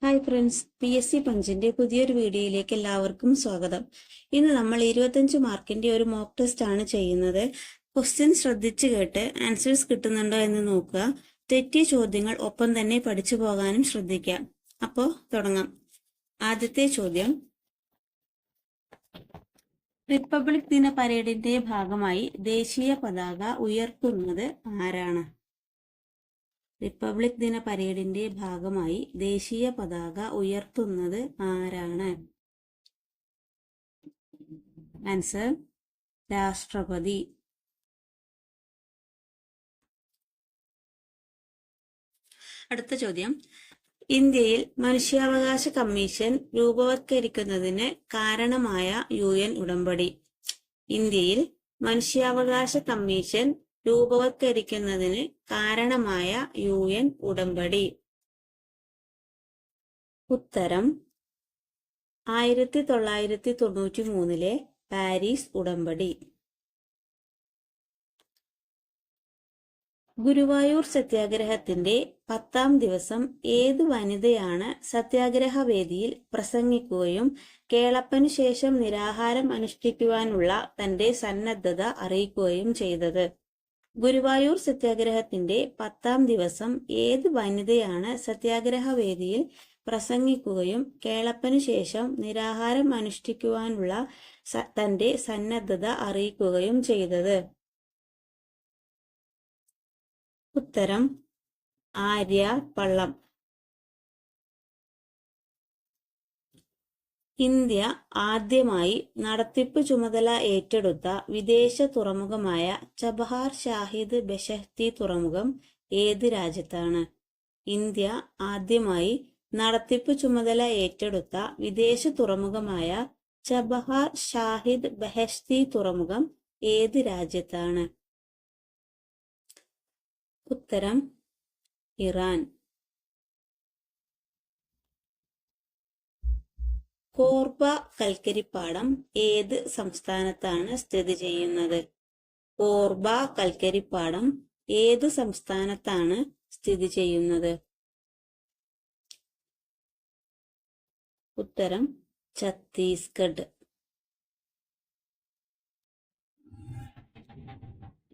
Hi friends, PSC പഞ്ചിന്റെ പുതിയൊരു വീഡിയോയിലേക്ക് എല്ലാവർക്കും സ്വാഗതം. ഇന്ന് നമ്മൾ 25 മാർക്കിന്റെ ഒരു മോക്ക് ടെസ്റ്റ് ആണ് ചെയ്യുന്നത്. ക്വസ്റ്റ്യൻ ശ്രദ്ധിച്ചു കേട്ട് ആൻസേഴ്സ് കിട്ടുന്നുണ്ടോ എന്ന് നോക്കുക. തെറ്റിയ ചോദ്യങ്ങൾ ഒപ്പം തന്നെ പഠിച്ചു പോകാനും ശ്രദ്ധിക്കാം. അപ്പോൾ തുടങ്ങാം. ആദ്യത്തെ ചോദ്യം, റിപ്പബ്ലിക് ദിന പരേഡിന്റെ ഭാഗമായി ദേശീയ പതാക ഉയർത്തുന്നത് ആരാണ്? റിപ്പബ്ലിക് ദിന പരേഡിന്റെ ഭാഗമായി ദേശീയ പതാക ഉയർത്തുന്നത് ആരാണ്? ആൻസർ രാഷ്ട്രപതി. അടുത്ത ചോദ്യം, ഇന്ത്യയിൽ മനുഷ്യാവകാശ കമ്മീഷൻ രൂപവത്കരിക്കുന്നതിന് കാരണമായ UN ഉടമ്പടി. ഇന്ത്യയിൽ മനുഷ്യാവകാശ കമ്മീഷൻ രൂപവത്കരിക്കുന്നതിന് കാരണമായ UN ഉടമ്പടി. ഉത്തരം 1993 പാരീസ് ഉടമ്പടി. ഗുരുവായൂർ സത്യാഗ്രഹത്തിന്റെ 10ാം ദിവസം ഏത് വനിതയാണ് സത്യാഗ്രഹ വേദിയിൽ പ്രസംഗിക്കുകയും കേളപ്പനു ശേഷം നിരാഹാരം അനുഷ്ഠിക്കുവാനുള്ള തന്റെ സന്നദ്ധത അറിയിക്കുകയും ചെയ്തത്? ഗുരുവായൂർ സത്യാഗ്രഹത്തിന്റെ 10ാം ദിവസം ഏത് വനിതയാണ് സത്യാഗ്രഹ വേദിയിൽ പ്രസംഗിക്കുകയും കേളപ്പനു ശേഷം നിരാഹാരം അനുഷ്ഠിക്കുവാനുള്ള തന്റെ സന്നദ്ധത അറിയിക്കുകയും ചെയ്തത്? ഉത്തരം ആര്യ പള്ളം. ഇന്ത്യ ആദ്യമായി നടത്തിപ്പ് ചുമതല ഏറ്റെടുത്ത വിദേശ തുറമുഖമായ ചബഹാർ ഷാഹിദ് ബെഹെഷ്തി തുറമുഖം ഏത് രാജ്യത്താണ്? ഇന്ത്യ ആദ്യമായി നടത്തിപ്പ് ചുമതല ഏറ്റെടുത്ത വിദേശ തുറമുഖമായ ചബഹാർ ഷാഹിദ് ബെഹെഷ്തി തുറമുഖം ഏത് രാജ്യത്താണ്? ഉത്തരം ഇറാൻ. കോർബ കൽക്കരിപ്പാടം ഏത് സംസ്ഥാനത്താണ് സ്ഥിതി ചെയ്യുന്നത്? കോർബ കൽക്കരിപ്പാടം ഏത് സംസ്ഥാനത്താണ് സ്ഥിതി ചെയ്യുന്നത്? ഉത്തരം ഛത്തീസ്ഗഡ്.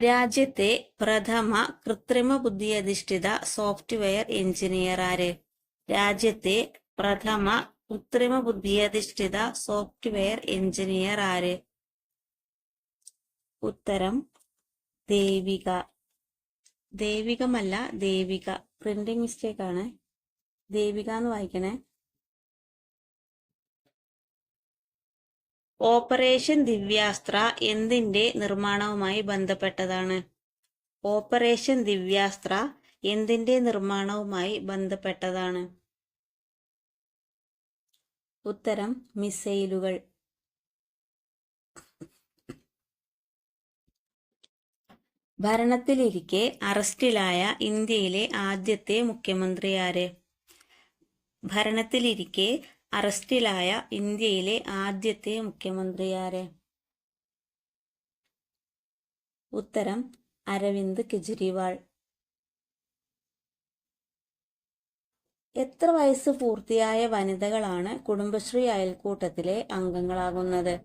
രാജ്യത്തെ പ്രഥമ കൃത്രിമ ബുദ്ധിയധിഷ്ഠിത സോഫ്റ്റ്വെയർ എഞ്ചിനീയർ ആര്? രാജ്യത്തെ പ്രഥമ കൃത്രിമ ബുദ്ധിയധിഷ്ഠിത സോഫ്റ്റ്വെയർ എഞ്ചിനീയർ ആര്? ഉത്തരം ദേവിക. ദേവികമല്ല, ദേവിക. പ്രിന്റിംഗ് മിസ്റ്റേക്ക് ആണ്. ദേവിക എന്ന് വായിക്കണേ. ഓപ്പറേഷൻ ദിവ്യാസ്ത്ര എന്തിന്റെ നിർമ്മാണവുമായി ബന്ധപ്പെട്ടതാണ്? ഓപ്പറേഷൻ ദിവ്യാസ്ത്ര എന്തിന്റെ നിർമ്മാണവുമായി ബന്ധപ്പെട്ടതാണ്? ഉത്തരം മിസൈലുകൾ. ഭരണത്തിലിരിക്കെ അറസ്റ്റിലായ ഇന്ത്യയിലെ ആദ്യത്തെ മുഖ്യമന്ത്രി ആര്? ഭരണത്തിലിരിക്കെ അറസ്റ്റിലായ ഇന്ത്യയിലെ ആദ്യത്തെ മുഖ്യമന്ത്രി ആര്? ഉത്തരം അരവിന്ദ് കെജ്രിവാൾ. എത്ര വയസ്സ് പൂർത്തിയായ വനിതകളാണ് കുടുംബശ്രീ അയൽക്കൂട്ടത്തിലെ അംഗങ്ങളാകുന്നത്?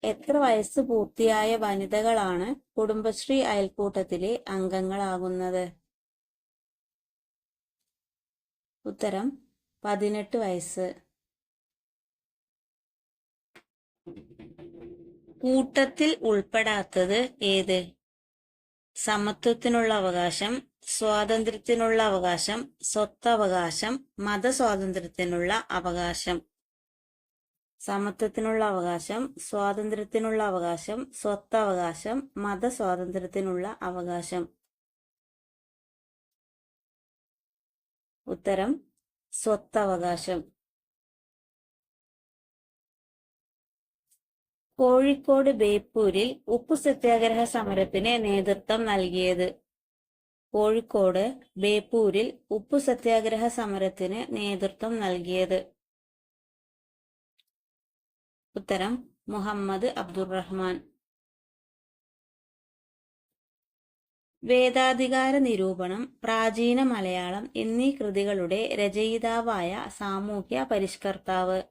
എത്ര വയസ്സ് പൂർത്തിയായ വനിതകളാണ് കുടുംബശ്രീ അയൽക്കൂട്ടത്തിലെ അംഗങ്ങളാകുന്നത്? ഉത്തരം 18 വയസ്സ്. കൂട്ടത്തിൽ ഉൾപ്പെടാത്തത് ഏത്? സമത്വത്തിനുള്ള അവകാശം, സ്വാതന്ത്ര്യത്തിനുള്ള അവകാശം, സ്വത്തവകാശം, മതസ്വാതന്ത്ര്യത്തിനുള്ള അവകാശം. സമത്വത്തിനുള്ള അവകാശം, സ്വാതന്ത്ര്യത്തിനുള്ള അവകാശം, സ്വത്തവകാശം, മതസ്വാതന്ത്ര്യത്തിനുള്ള അവകാശം. ഉത്തരം സ്വത്തവകാശം. കോഴിക്കോട് ബേപ്പൂരിൽ ഉപ്പു സത്യാഗ്രഹ സമരത്തിന് നേതൃത്വം നൽകിയത്? കോഴിക്കോട് ബേപ്പൂരിൽ ഉപ്പു സത്യാഗ്രഹ സമരത്തിന് നേതൃത്വം നൽകിയത്? ഉത്തരം മുഹമ്മദ് അബ്ദുറഹ്മാൻ. വേദാധികാര നിരൂപണം, പ്രാചീന മലയാളം എന്നീ കൃതികളുടെ രചയിതാവായ സാമൂഹ്യ പരിഷ്കർത്താവ്.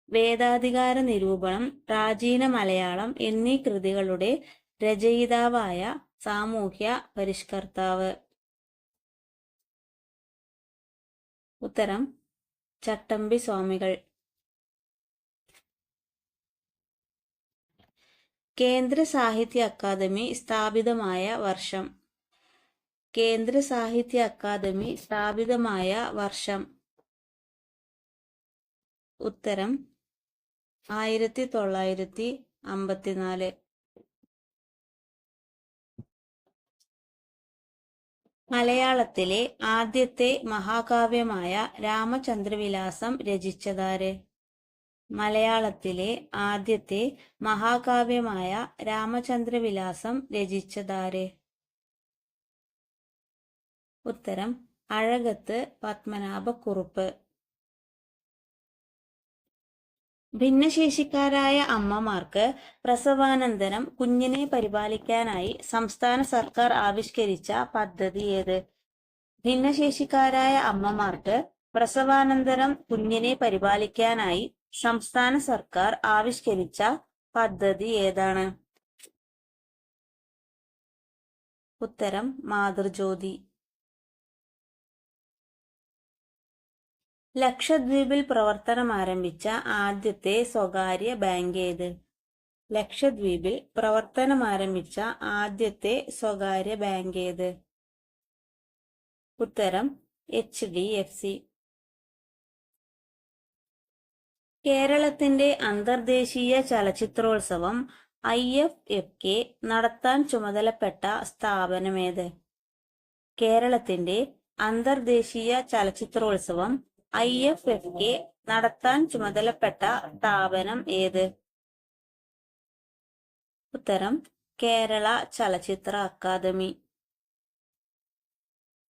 വേദാധികാര നിരൂപണം, പ്രാചീന മലയാളം എന്നീ കൃതികളുടെ രചയിതാവായ സാമൂഹ്യ പരിഷ്കർത്താവ്. ഉത്തരം ചട്ടമ്പി സ്വാമികൾ. കേന്ദ്ര സാഹിത്യ അക്കാദമി സ്ഥാപിതമായ വർഷം. കേന്ദ്ര സാഹിത്യ അക്കാദമി സ്ഥാപിതമായ വർഷം. ഉത്തരം 1954. മലയാളത്തിലെ ആദ്യത്തെ മഹാകാവ്യമായ രാമചന്ദ്രവിലാസം രചിച്ചതാര്? മലയാളത്തിലെ ആദ്യത്തെ മഹാകാവ്യമായ രാമചന്ദ്രവിലാസം രചിച്ചതാര്? ഉത്തരം അഴകത്ത് പത്മനാഭക്കുറുപ്പ്. ഭിന്നശേഷിക്കാരായ അമ്മമാർക്ക് പ്രസവാനന്തരം കുഞ്ഞിനെ പരിപാലിക്കാനായി സംസ്ഥാന സർക്കാർ ആവിഷ്കരിച്ച പദ്ധതി ഏത്? ഭിന്നശേഷിക്കാരായ അമ്മമാർക്ക് പ്രസവാനന്തരം കുഞ്ഞിനെ പരിപാലിക്കാനായി സംസ്ഥാന സർക്കാർ ആവിഷ്കരിച്ച പദ്ധതി ഏതാണ്? ഉത്തരം മാതൃജ്യോതി. ലക്ഷദ്വീപിൽ പ്രവർത്തനമാരംഭിച്ച ആദ്യത്തെ സ്വകാര്യ ബാങ്ക് ഏത്? ലക്ഷദ്വീപിൽ പ്രവർത്തനമാരംഭിച്ച ആദ്യത്തെ സ്വകാര്യ ബാങ്ക് ഏത്? ഉത്തരം HDFC. കേരളത്തിന്റെ അന്തർദേശീയ ചലച്ചിത്രോത്സവം IFFK നടത്താൻ ചുമതലപ്പെട്ട സ്ഥാപനമേത്? കേരളത്തിന്റെ അന്തർദേശീയ ചലച്ചിത്രോത്സവം IFFK നടത്താൻ ചുമതലപ്പെട്ട സ്ഥാപനം ഏത്? ഉത്തരം കേരള ചലച്ചിത്ര അക്കാദമി.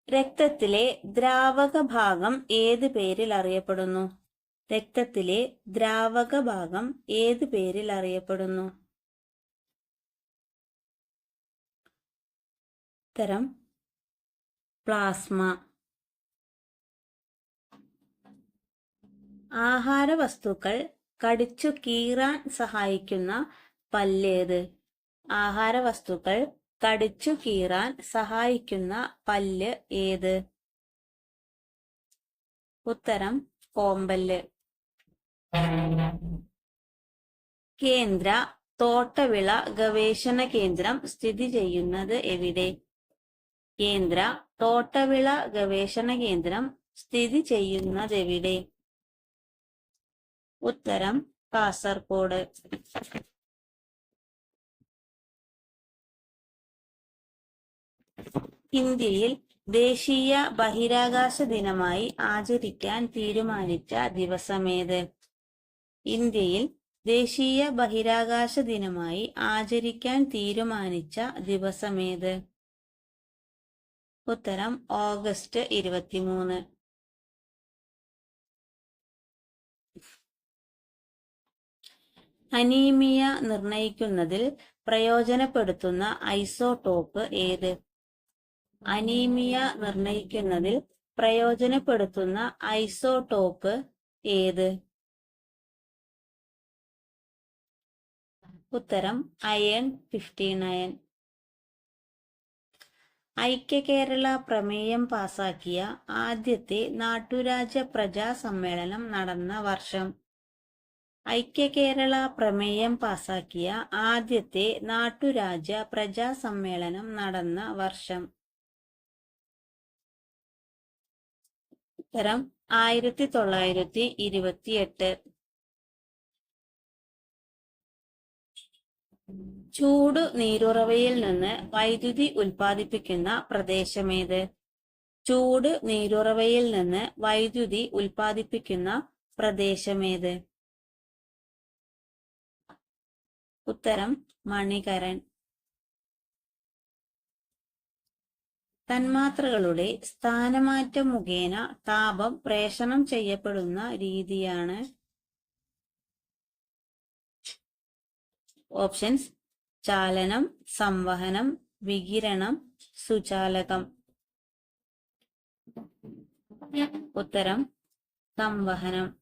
രക്തത്തിലെ ദ്രാവക ഭാഗം ഏത് പേരിൽ അറിയപ്പെടുന്നു? രക്തത്തിലെ ദ്രാവക ഭാഗം ഏത് പേരിൽ അറിയപ്പെടുന്നു? ഉത്തരം പ്ലാസ്മ. ആഹാരവസ്തുക്കൾ കടിച്ചു കീറാൻ സഹായിക്കുന്ന പല്ലേത്? ആഹാരവസ്തുക്കൾ കടിച്ചു കീറാൻ സഹായിക്കുന്ന പല്ല് ഏത്? ഉത്തരം കോമ്പല്ല്. കേന്ദ്ര തോട്ടവിള ഗവേഷണ കേന്ദ്രം സ്ഥിതി ചെയ്യുന്നത് എവിടെ? കേന്ദ്ര തോട്ടവിള ഗവേഷണ കേന്ദ്രം സ്ഥിതി ചെയ്യുന്നതെവിടെ? ഉത്തരം കാസർഗോഡ്. ഇന്ത്യയിൽ ദേശീയ ബഹിരാകാശ ദിനമായി ആചരിക്കാൻ തീരുമാനിച്ച ദിവസമേത്? ഇന്ത്യയിൽ ദേശീയ ബഹിരാകാശ ദിനമായി ആചരിക്കാൻ തീരുമാനിച്ച ദിവസമേത്? ഉത്തരം ഓഗസ്റ്റ് 23. അനീമിയ നിർണയിക്കുന്നതിൽ പ്രയോജനപ്പെടുത്തുന്ന ഐസോടോപ്പ് ഏത്? അനീമിയ നിർണയിക്കുന്നതിൽ പ്രയോജനപ്പെടുത്തുന്ന ഐസോടോപ്പ് ഏത്? ഉത്തരം അയൺ 59. ഐക്യകേരള പ്രമേയം പാസാക്കിയ ആദ്യത്തെ നാട്ടുരാജ്യ പ്രജാ സമ്മേളനം നടന്ന വർഷം. ഐക്യകേരള പ്രമേയം പാസാക്കിയ ആദ്യത്തെ നാട്ടുരാജ്യ പ്രജാ സമ്മേളനം നടന്ന വർഷം. ഉത്തരം 1928. ചൂട് നീരുറവയിൽ നിന്ന് വൈദ്യുതി ഉൽപ്പാദിപ്പിക്കുന്ന പ്രദേശമേത്? ചൂട് നീരുറവയിൽ നിന്ന് വൈദ്യുതി ഉൽപ്പാദിപ്പിക്കുന്ന പ്രദേശമേത്? ഉത്തരം മണികരൺ. തന്മാത്രകളുടെ സ്ഥാനമാറ്റം മുഖേന താപം പ്രേഷണം ചെയ്യപ്പെടുന്ന രീതിയാണ്? ഓപ്ഷൻസ്: ചാലനം, സംവഹനം, വികിരണം, സുചാലകം. ഉത്തരം സംവഹനം.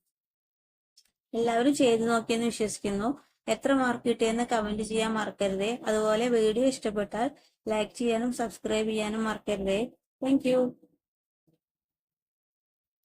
എല്ലാവരും ചെയ്തു നോക്കിയെന്ന് വിശ്വസിക്കുന്നു. എത്ര മാർക്ക് കിട്ടിയെന്ന് കമന്റ് ചെയ്യാൻ മറക്കരുതേ. അതുപോലെ വീഡിയോ ഇഷ്ടപ്പെട്ടാൽ ലൈക്ക് ചെയ്യാനും സബ്സ്ക്രൈബ് ചെയ്യാനും മറക്കരുതേ. Thank you.